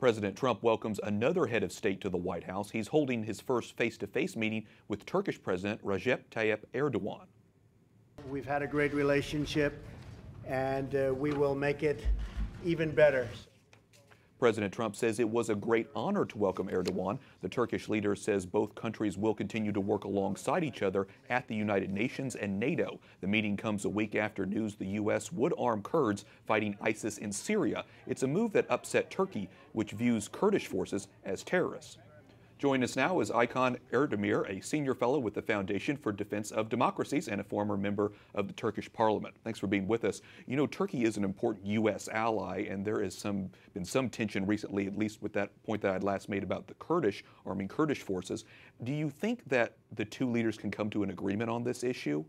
President Trump welcomes another head of state to the White House. He's holding his first face-to-face meeting with Turkish President Recep Tayyip Erdogan. We've had a great relationship, and we will make it even better. President Trump says it was a great honor to welcome Erdogan. The Turkish leader says both countries will continue to work alongside each other at the United Nations and NATO. The meeting comes a week after news the U.S. would arm Kurds fighting ISIS in Syria. It's a move that upset Turkey, which views Kurdish forces as terrorists. Joining us now is Aykan Erdemir, a senior fellow with the Foundation for Defense of Democracies and a former member of the Turkish parliament. Thanks for being with us. You know, Turkey is an important U.S. ally, and there is been some tension recently, at least with that point that I'd last made about the Kurdish forces. Do you think that the two leaders can come to an agreement on this issue?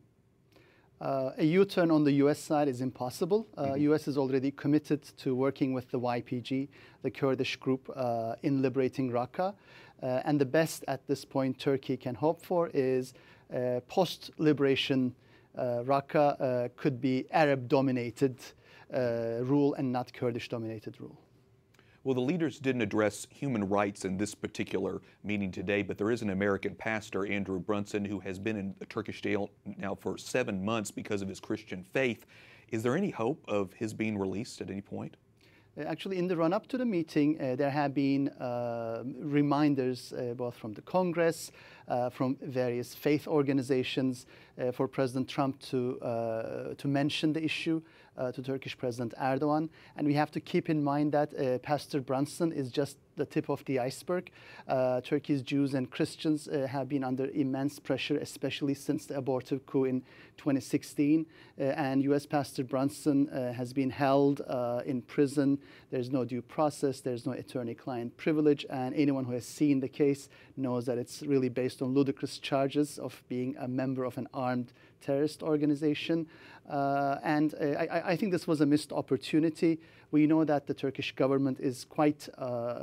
A U-turn on the U.S. side is impossible. U.S. is already committed to working with the YPG, the Kurdish group, in liberating Raqqa. And the best at this point Turkey can hope for is post-liberation Raqqa could be Arab-dominated rule and not Kurdish-dominated rule. Well, the leaders didn't address human rights in this particular meeting today, but there is an American pastor, Andrew Brunson, who has been in a Turkish jail now for 7 months because of his Christian faith. Is there any hope of his being released at any point? Actually, in the run-up to the meeting, there have been reminders both from the Congress, from various faith organizations, for President Trump to mention the issue to Turkish President Erdogan. And we have to keep in mind that Pastor Brunson is just the tip of the iceberg. Turkey's Jews and Christians have been under immense pressure, especially since the abortive coup in 2016. And U.S. Pastor Brunson has been held in prison. There's no due process, there's no attorney-client privilege, and anyone who has seen the case knows that it's really based on ludicrous charges of being a member of an armed terrorist organization. I think this was a missed opportunity. We know that the Turkish government is quite,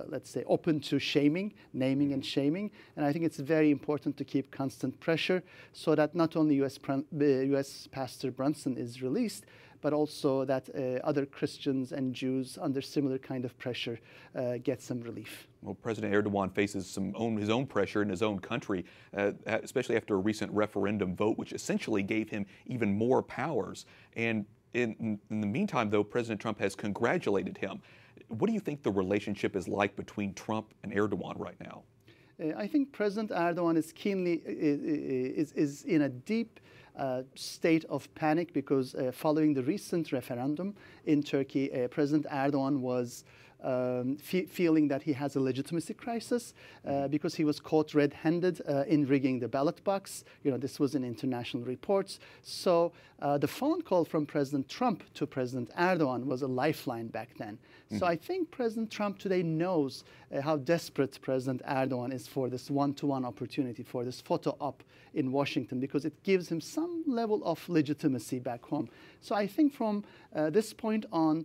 let's say, open to shaming, naming and shaming. And I think it's very important to keep constant pressure so that not only U.S. Pastor Brunson is released, but also that other Christians and Jews under similar kind of pressure get some relief. Well, President Erdogan faces his own pressure in his own country, especially after a recent referendum vote, which essentially gave him even more powers. And in the meantime, though, President Trump has congratulated him. What do you think the relationship is like between Trump and Erdogan right now? I think President Erdogan is in a deep state of panic because following the recent referendum in Turkey, President Erdogan was feeling that he has a legitimacy crisis because he was caught red-handed in rigging the ballot box. You know, this was in international reports. So the phone call from President Trump to President Erdogan was a lifeline back then. So I think President Trump today knows how desperate President Erdogan is for this one-to-one opportunity, for this photo op in Washington, because it gives him some level of legitimacy back home. So I think from this point on,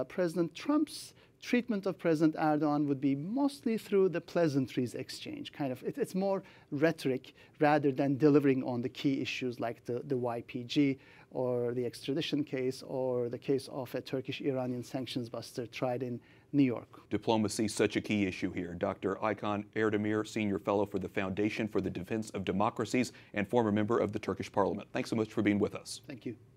President Trump's treatment of President Erdogan would be mostly through the pleasantries exchange. It's more rhetoric rather than delivering on the key issues like the YPG or the extradition case or the case of a Turkish-Iranian sanctions buster tried in New York. Diplomacy is such a key issue here. Dr. Aykan Erdemir, Senior Fellow for the Foundation for the Defense of Democracies and former member of the Turkish Parliament. Thanks so much for being with us. Thank you.